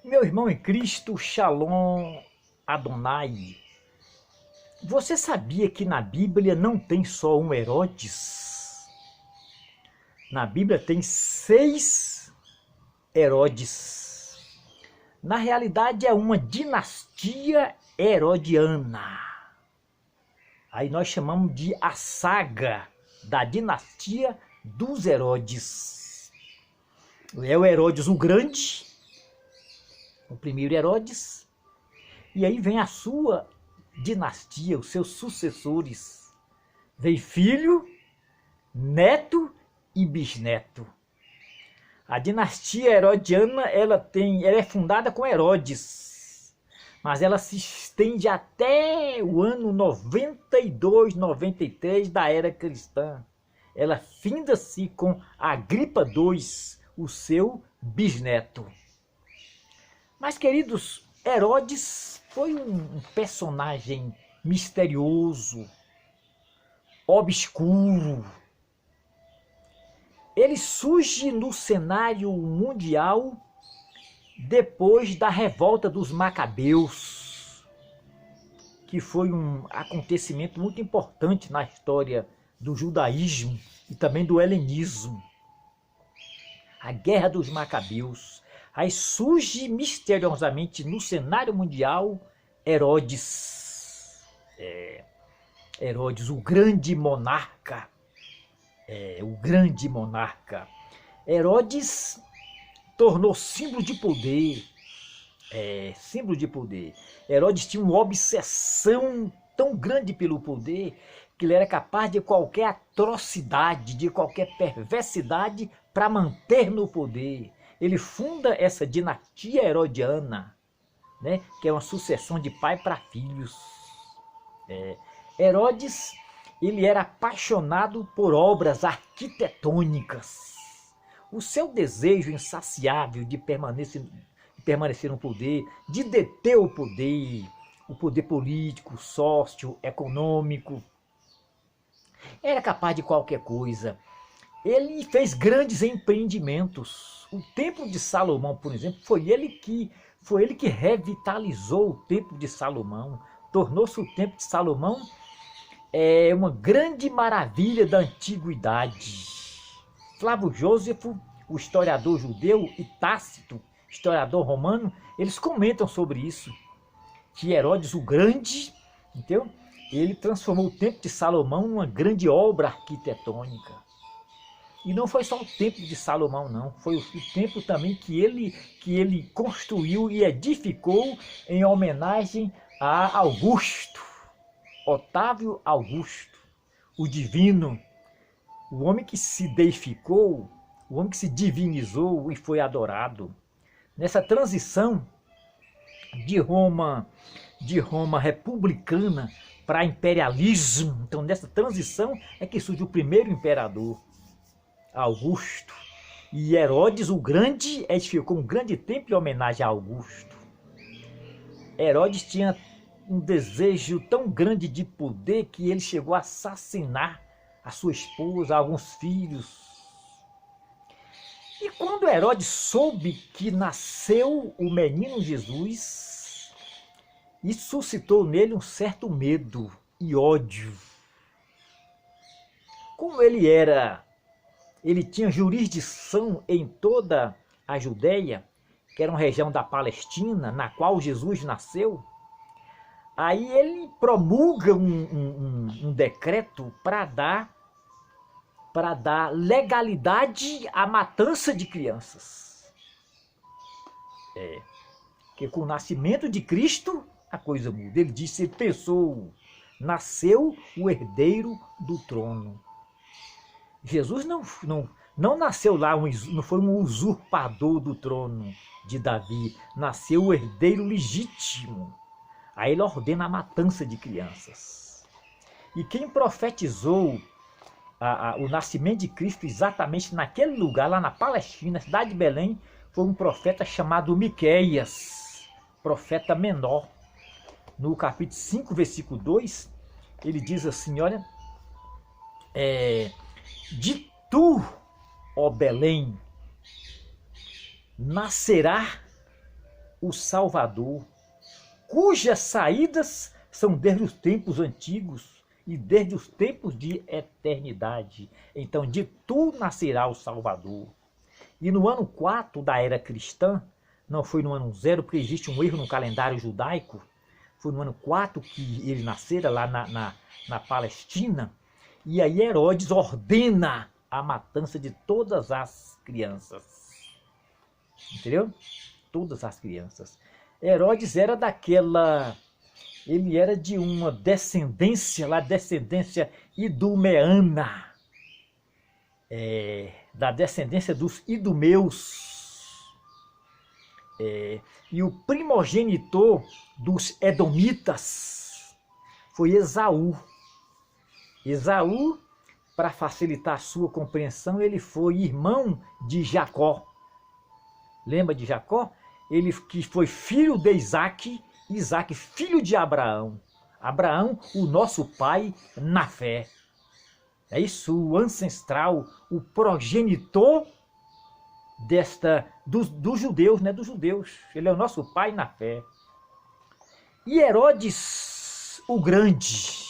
Meu irmão em Cristo, Shalom Adonai. Você sabia que na Bíblia não tem só um Herodes? Na Bíblia tem 6 Herodes. Na realidade é uma dinastia herodiana. Aí nós chamamos de a saga da dinastia dos Herodes. É o Herodes o Grande, o primeiro Herodes, e aí vem a sua dinastia, os seus sucessores. Vem filho, neto e bisneto. A dinastia herodiana, ela é fundada com Herodes, mas ela se estende até o ano 92, 93 da era cristã. Ela finda-se com Agripa II, o seu bisneto. Mas, queridos, Herodes foi um personagem misterioso, obscuro. Ele surge no cenário mundial depois da revolta dos Macabeus, que foi um acontecimento muito importante na história do judaísmo e também do helenismo. A Guerra dos Macabeus. Aí surge misteriosamente no cenário mundial Herodes. Herodes, o grande monarca. O grande monarca. Herodes tornou símbolo de poder. Símbolo de poder. Herodes tinha uma obsessão tão grande pelo poder que ele era capaz de qualquer atrocidade, de qualquer perversidade para manter no poder. Ele funda essa dinastia herodiana, né, que é uma sucessão de pai para filhos. Herodes, ele era apaixonado por obras arquitetônicas. O seu desejo insaciável de permanecer no poder, de deter o poder político, socioeconômico, era capaz de qualquer coisa. Ele fez grandes empreendimentos. O Templo de Salomão, por exemplo, foi ele que revitalizou o Templo de Salomão. Tornou-se o Templo de Salomão uma grande maravilha da antiguidade. Flávio Jósefo, o historiador judeu, e Tácito, historiador romano, eles comentam sobre isso, que Herodes o Grande, entendeu? Ele transformou o Templo de Salomão numa grande obra arquitetônica. E não foi só o Templo de Salomão, não. Foi o templo também que ele construiu e edificou em homenagem a Augusto, Otávio Augusto, o divino, o homem que se deificou, o homem que se divinizou e foi adorado. Nessa transição de Roma republicana para imperialismo, então nessa transição é que surge o primeiro imperador, Augusto. E Herodes o Grande edificou um grande templo em homenagem a Augusto. Herodes tinha um desejo tão grande de poder que ele chegou a assassinar a sua esposa, alguns filhos. E quando Herodes soube que nasceu o menino Jesus, isso suscitou nele um certo medo e ódio. Como ele tinha jurisdição em toda a Judéia, que era uma região da Palestina, na qual Jesus nasceu, aí ele promulga um decreto para dar legalidade à matança de crianças. Porque com o nascimento de Cristo, a coisa muda. Ele disse, ele pensou, nasceu o herdeiro do trono. Jesus não nasceu lá, não foi um usurpador do trono de Davi, nasceu o herdeiro legítimo. Aí ele ordena a matança de crianças. E quem profetizou o nascimento de Cristo exatamente naquele lugar, lá na Palestina, cidade de Belém, foi um profeta chamado Miqueias, profeta menor. No capítulo 5, versículo 2, ele diz assim, olha, de tu, ó Belém, nascerá o Salvador, cujas saídas são desde os tempos antigos e desde os tempos de eternidade. Então, de tu nascerá o Salvador. E no ano 4 da era cristã, não foi no ano 0, porque existe um erro no calendário judaico, foi no ano 4 que ele nascera lá na Palestina, e aí Herodes ordena a matança de todas as crianças. Entendeu? Todas as crianças. Herodes era daquela... Ele era de uma descendência, lá descendência idumeana. Da descendência dos idumeus. E o primogenitor dos edomitas foi Esaú. Esaú, para facilitar a sua compreensão, ele foi irmão de Jacó. Lembra de Jacó? Ele que foi filho de Isaac, Isaac filho de Abraão. Abraão, o nosso pai na fé. É isso, o ancestral, o progenitor dos judeus, né? Dos judeus. Ele é o nosso pai na fé. E Herodes o Grande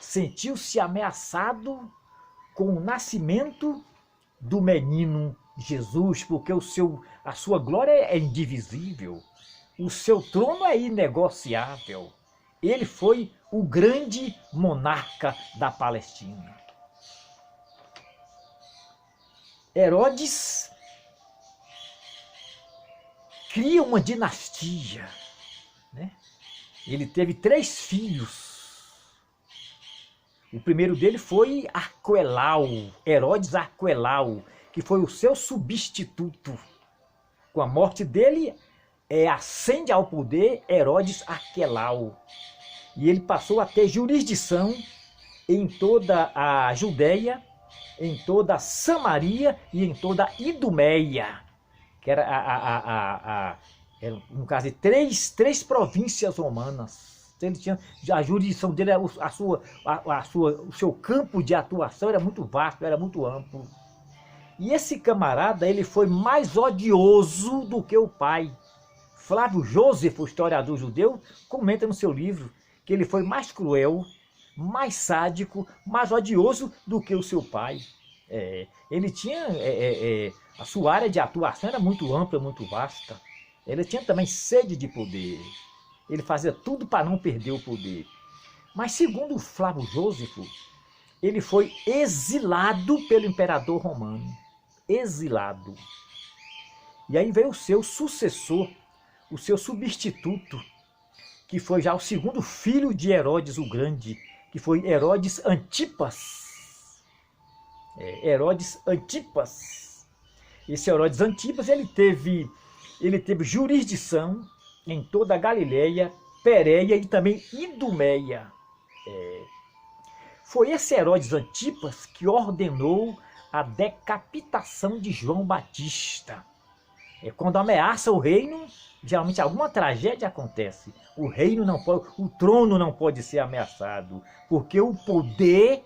sentiu-se ameaçado com o nascimento do menino Jesus, porque a sua glória é indivisível, o seu trono é inegociável. Ele foi o grande monarca da Palestina. Herodes cria uma dinastia, né? Ele teve 3 filhos. O primeiro dele foi Arquelau, Herodes Arquelau, que foi o seu substituto. Com a morte dele, ascende ao poder Herodes Arquelau. E ele passou a ter jurisdição em toda a Judéia, em toda a Samaria e em toda a Idumeia, que era no caso de três províncias romanas. Ele tinha, a jurisdição dele, o seu campo de atuação era muito vasto, era muito amplo. E esse camarada, ele foi mais odioso do que o pai. Flávio Josefo, o historiador judeu, comenta no seu livro que ele foi mais cruel, mais sádico, mais odioso do que o seu pai. Ele tinha... a sua área de atuação era muito ampla, muito vasta. Ele tinha também sede de poder. Ele fazia tudo para não perder o poder. Mas segundo Flávio Josefo, ele foi exilado pelo imperador romano. Exilado. E aí veio o seu sucessor, o seu substituto, que foi já o segundo filho de Herodes o Grande, que foi Herodes Antipas. Herodes Antipas. Esse Herodes Antipas, ele teve jurisdição em toda a Galileia, Pérea e também Idumeia. Foi esse Herodes Antipas que ordenou a decapitação de João Batista. Quando ameaça o reino, geralmente alguma tragédia acontece. O trono não pode ser ameaçado, porque o poder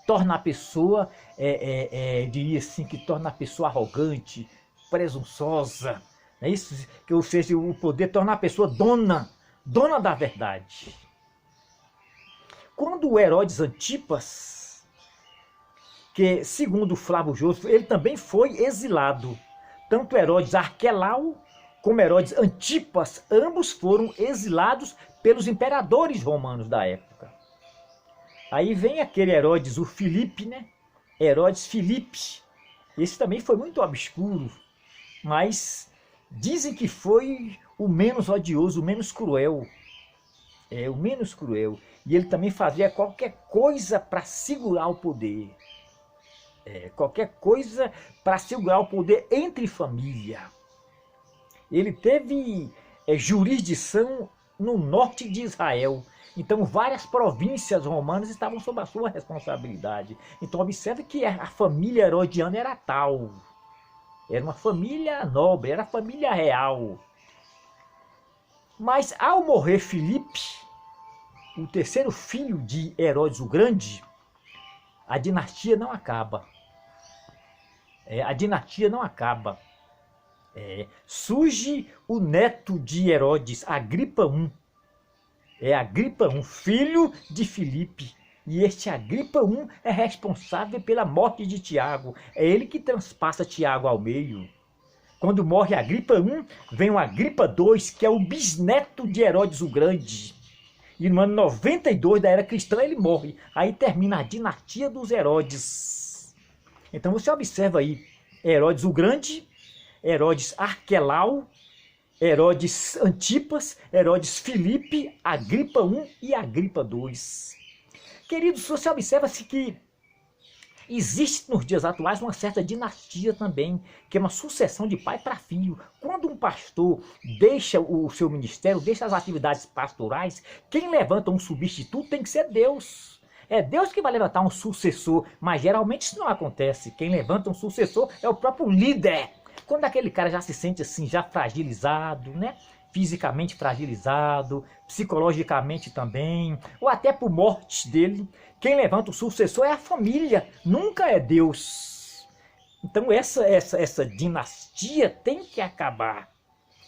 torna a pessoa, diria assim, que torna a pessoa arrogante, presunçosa. É isso? Ou seja, o poder torna a pessoa dona da verdade. Quando o Herodes Antipas, que segundo Flávio Josefo, ele também foi exilado. Tanto Herodes Arquelau como Herodes Antipas, ambos foram exilados pelos imperadores romanos da época. Aí vem aquele Herodes, o Filipe, né? Herodes Filipe. Esse também foi muito obscuro, mas dizem que foi o menos odioso, o menos cruel. O menos cruel. E ele também fazia qualquer coisa para segurar o poder. Qualquer coisa para segurar o poder entre família. Ele teve jurisdição no norte de Israel. Então várias províncias romanas estavam sob a sua responsabilidade. Então observe que a família herodiana era tal. Era uma família nobre, era a família real. Mas ao morrer Filipe, o terceiro filho de Herodes o Grande, a dinastia não acaba. A dinastia não acaba. Surge o neto de Herodes, Agripa I. Agripa I, filho de Filipe. E este Agripa I é responsável pela morte de Tiago. É ele que transpassa Tiago ao meio. Quando morre Agripa I, vem o Agripa II, que é o bisneto de Herodes o Grande. E no ano 92 da era cristã ele morre. Aí termina a dinastia dos Herodes. Então você observa aí, Herodes o Grande, Herodes Arquelau, Herodes Antipas, Herodes Filipe, Agripa I e Agripa II. Queridos, você observa-se que existe nos dias atuais uma certa dinastia também, que é uma sucessão de pai para filho. Quando um pastor deixa o seu ministério, deixa as atividades pastorais, quem levanta um substituto tem que ser Deus. É Deus que vai levantar um sucessor, mas geralmente isso não acontece. Quem levanta um sucessor é o próprio líder. Quando aquele cara já se sente assim, já fragilizado, né? Fisicamente fragilizado, psicologicamente também, ou até por morte dele, quem levanta o sucessor é a família, nunca é Deus. Então essa dinastia tem que acabar.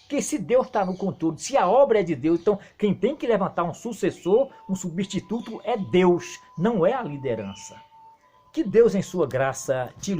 Porque se Deus está no controle, se a obra é de Deus, então quem tem que levantar um sucessor, um substituto é Deus, não é a liderança. Que Deus em sua graça te